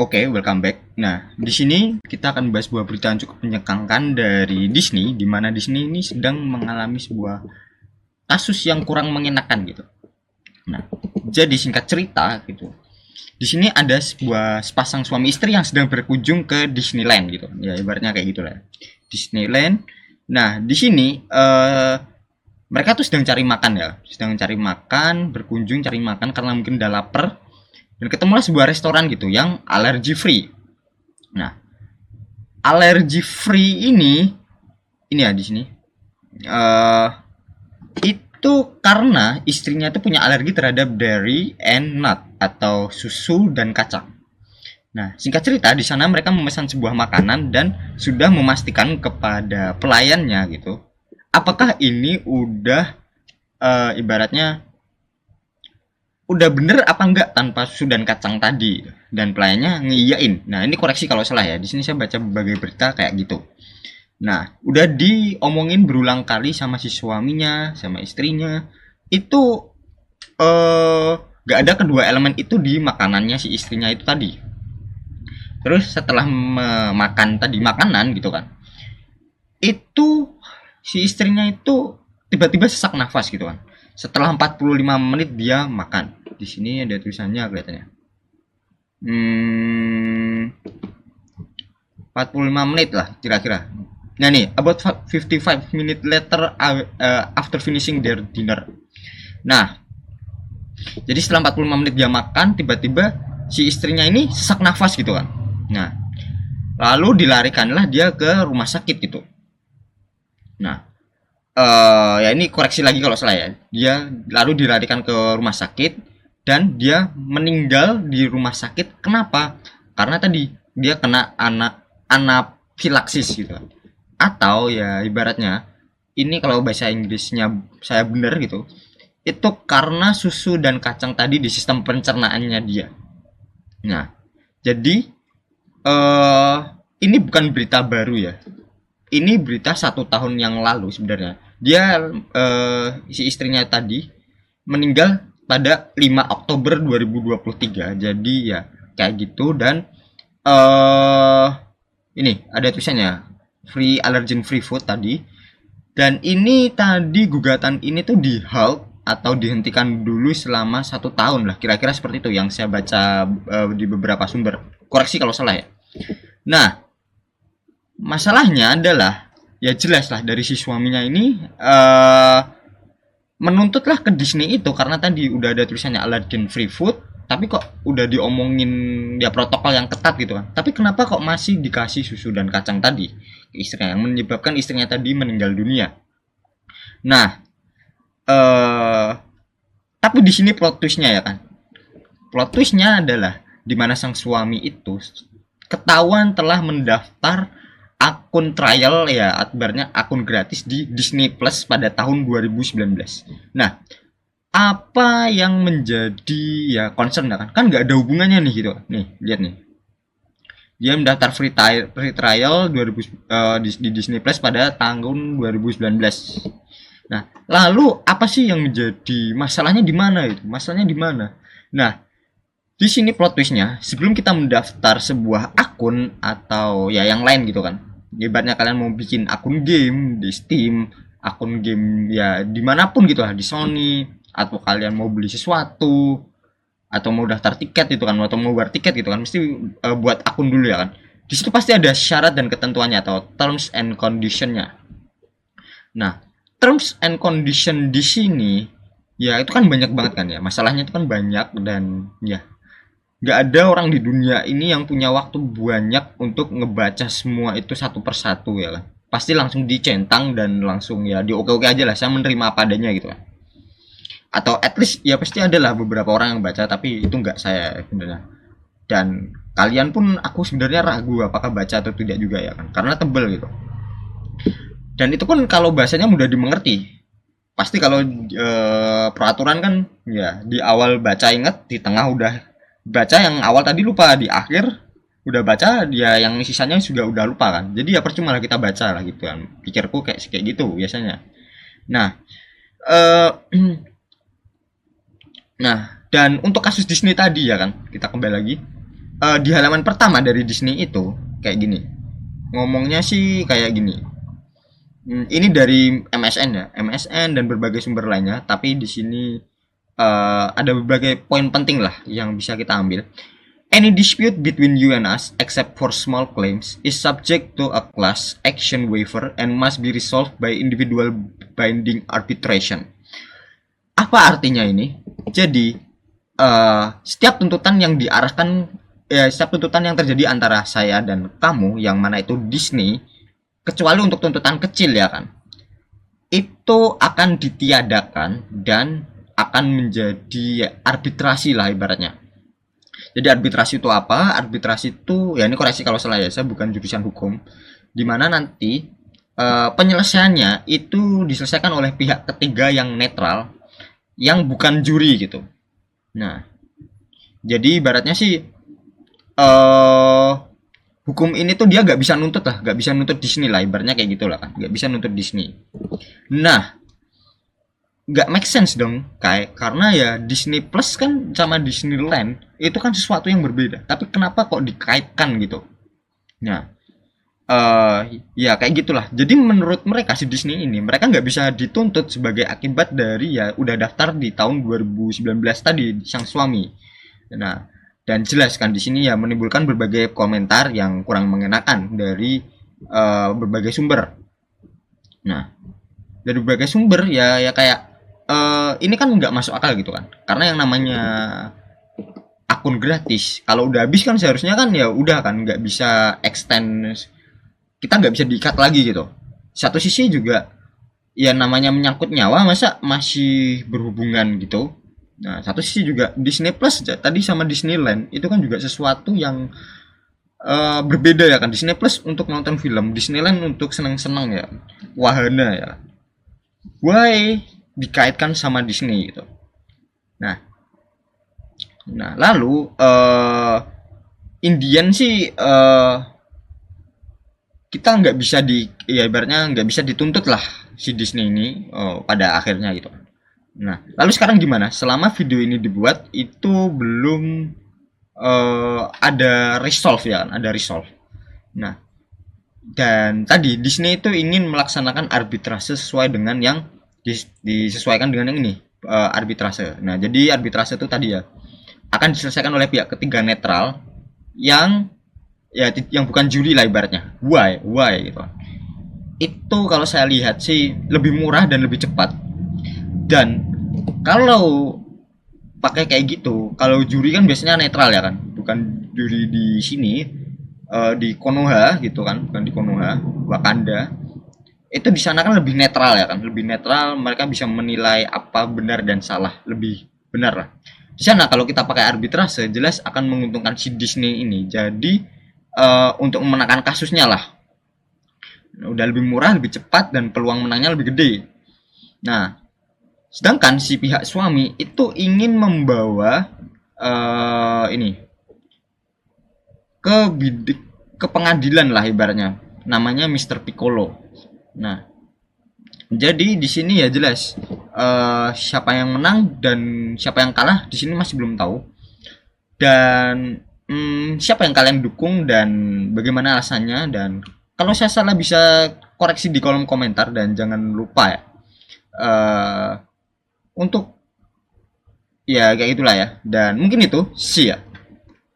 Oke, welcome back. Nah, di sini kita akan membahas sebuah berita yang cukup menyekangkan dari Disney, di mana Disney ini sedang mengalami sebuah kasus yang kurang mengenakan gitu. Nah, jadi singkat cerita gitu. Di sini ada sebuah sepasang suami istri yang sedang berkunjung ke Disneyland gitu. Ya, ibaratnya kayak gitulah. Disneyland. Nah, di sini mereka tuh sedang cari makan ya, sedang cari makan, berkunjung cari makan karena mungkin udah lapar dan ketemulah sebuah restoran gitu yang allergy free. Nah, allergy free ini ya di sini eh itu karena istrinya itu punya alergi terhadap dairy and nut atau susu dan kacang. Nah, singkat cerita di sana mereka memesan sebuah makanan dan sudah memastikan kepada pelayannya gitu. Apakah ini udah ibaratnya udah bener apa enggak tanpa susu dan kacang tadi, dan pelayannya ngiyain. Nah, ini koreksi kalau salah ya. Di sini saya baca berbagai berita kayak gitu. Nah, udah diomongin berulang kali sama si suaminya, sama istrinya. Itu gak ada kedua elemen itu di makanannya si istrinya itu tadi. Terus setelah makan tadi makanan gitu kan, itu si istrinya itu tiba-tiba sesak nafas gitu kan. Setelah 45 menit dia makan. Di sini ada tulisannya kelihatannya. 45 menit lah kira-kira. Nah nih, about 55 minute later after finishing their dinner. Nah, jadi setelah 45 menit dia makan, tiba-tiba si istrinya ini sesak nafas gitu kan. Nah, lalu dilarikanlah dia ke rumah sakit gitu. Nah, ya ini koreksi lagi kalau salah ya. Dia lalu dilarikan ke rumah sakit dan dia meninggal di rumah sakit. Kenapa? Karena tadi dia kena anafilaksis gitu. Atau ya ibaratnya ini kalau bahasa Inggrisnya saya benar gitu. Itu karena susu dan kacang tadi di sistem pencernaannya dia. Nah, jadi eh ini bukan berita baru ya. Ini berita 1 tahun yang lalu sebenarnya. Dia si istrinya tadi meninggal pada 5 Oktober 2023. Jadi ya kayak gitu. Dan ini ada tulisannya free allergen free food tadi. Dan ini tadi gugatan ini tuh di halt atau dihentikan dulu selama 1 tahun lah, kira-kira seperti itu yang saya baca di beberapa sumber. Koreksi kalau salah ya. Nah, masalahnya adalah ya jelas lah dari si suaminya ini menuntutlah ke Disney itu karena tadi udah ada tulisannya allergen free food, tapi kok udah diomongin ya protokol yang ketat gitu kan. Tapi kenapa kok masih dikasih susu dan kacang tadi ke istrinya yang menyebabkan istrinya tadi meninggal dunia. Nah, tapi di sini plot twistnya ya kan. Plot twistnya adalah di mana sang suami itu ketahuan telah mendaftar akun trial ya, akbarnya akun gratis di Disney Plus pada tahun 2019. Nah, apa yang menjadi ya concern ya kan? Kan nggak ada hubungannya nih gitu. Nih, lihat nih. Dia mendaftar free trial 2000 di Disney Plus pada tahun 2019. Nah, lalu apa sih yang menjadi masalahnya di mana itu? Masalahnya di mana? Nah, di sini plot twistnya, sebelum kita mendaftar sebuah akun atau ya yang lain gitu kan. Ibaratnya kalian mau bikin akun game di Steam, akun game ya dimanapun gitu lah, di Sony, atau kalian mau beli sesuatu, atau mau daftar tiket itu kan, atau mau bayar tiket gitu kan, mesti buat akun dulu ya kan. Di situ pasti ada syarat dan ketentuannya atau terms and conditionnya. Nah, terms and condition di sini ya itu kan banyak banget kan ya. Masalahnya itu kan banyak dan ya nggak ada orang di dunia ini yang punya waktu banyak untuk ngebaca semua itu satu persatu ya kan. Pasti langsung dicentang dan langsung ya di oke-oke aja lah, saya menerima apa adanya gitu kan. Atau at least ya pasti ada lah beberapa orang yang baca, tapi itu nggak saya sebenarnya. Dan kalian pun aku sebenarnya ragu apakah baca atau tidak juga ya kan, karena tebel gitu. Dan itu pun kalau bahasanya mudah dimengerti. Pasti kalau peraturan kan ya di awal baca inget, di tengah udah baca yang awal tadi lupa, di akhir udah baca dia yang sisanya juga udah lupa kan. Jadi ya percuma lah kita baca lah gitu kan. Pikirku kayak kayak gitu biasanya. Nah, eh nah dan untuk kasus Disney tadi ya kan, kita kembali lagi. di halaman pertama dari Disney itu kayak gini. Ngomongnya sih kayak gini. Ini dari MSN ya, MSN dan berbagai sumber lainnya, tapi di sini ada berbagai poin penting lah yang bisa kita ambil. Any dispute between you and us, except for small claims, is subject to a class action waiver and must be resolved by individual binding arbitration. Apa artinya ini? Jadi, setiap tuntutan yang diarahkan, setiap tuntutan yang terjadi antara saya dan kamu, yang mana itu Disney, kecuali untuk tuntutan kecil ya kan, itu akan ditiadakan dan akan menjadi arbitrasi lah ibaratnya. Jadi arbitrasi itu apa? Arbitrasi itu ya, ini koreksi kalau salah ya, saya bukan jurusan hukum. Dimana nanti penyelesaiannya itu diselesaikan oleh pihak ketiga yang netral, yang bukan juri gitu. Nah, jadi ibaratnya sih hukum ini tuh dia nggak bisa nuntut lah, nggak bisa nuntut Disney lah, ibaratnya kayak gitulah kan, nggak bisa nuntut Disney. Nah, nggak make sense dong kayak, karena ya Disney Plus kan sama Disneyland itu kan sesuatu yang berbeda, tapi kenapa kok dikaitkan gitu. Nah, ya kayak gitulah. Jadi menurut mereka si Disney ini, mereka nggak bisa dituntut sebagai akibat dari ya udah daftar di tahun 2019 tadi sang suami. Nah, dan jelas kan di sini ya menimbulkan berbagai komentar yang kurang mengenakan dari berbagai sumber. Nah, dari berbagai sumber ya kayak ini kan nggak masuk akal gitu kan, karena yang namanya akun gratis kalau udah habis kan seharusnya kan ya udah kan, nggak bisa extend, kita nggak bisa di-cut lagi gitu. Satu sisi juga ya namanya menyangkut nyawa, masa masih berhubungan gitu. Nah, satu sisi juga Disney Plus tadi sama Disneyland itu kan juga sesuatu yang berbeda ya kan. Disney Plus untuk nonton film, Disneyland untuk senang-senang ya, wahana ya. Why dikaitkan sama Disney gitu. Nah, lalu Indian sih kita nggak bisa ya ibaratnya nggak bisa dituntut lah si Disney ini pada akhirnya gitu. Nah, lalu sekarang gimana? Selama video ini dibuat itu belum ada resolve ya kan, ada resolve. Nah, dan tadi Disney itu ingin melaksanakan arbitrase sesuai dengan yang disesuaikan dengan yang ini, arbitrase. Nah, jadi arbitrase itu tadi ya akan diselesaikan oleh pihak ketiga netral yang ya yang bukan juri lah ibaratnya. Why gitu. Itu kalau saya lihat sih lebih murah dan lebih cepat. Dan kalau pakai kayak gitu, kalau juri kan biasanya netral ya kan, bukan juri di sini di Konoha gitu kan, bukan di Konoha, Wakanda. Itu di sana kan lebih netral ya kan, lebih netral, mereka bisa menilai apa benar dan salah, lebih benar lah. Di sana kalau kita pakai arbitrase jelas akan menguntungkan si Disney ini. Jadi untuk memenangkan kasusnya lah, udah lebih murah, lebih cepat, dan peluang menangnya lebih gede. Nah, sedangkan si pihak suami itu ingin membawa ini ke pengadilan lah ibaratnya, namanya Mr. Piccolo. Nah, jadi di sini ya jelas siapa yang menang dan siapa yang kalah di sini masih belum tahu. Dan siapa yang kalian dukung dan bagaimana alasannya, dan kalau saya salah bisa koreksi di kolom komentar, dan jangan lupa ya untuk ya kayak gitulah ya. Dan mungkin itu, see ya.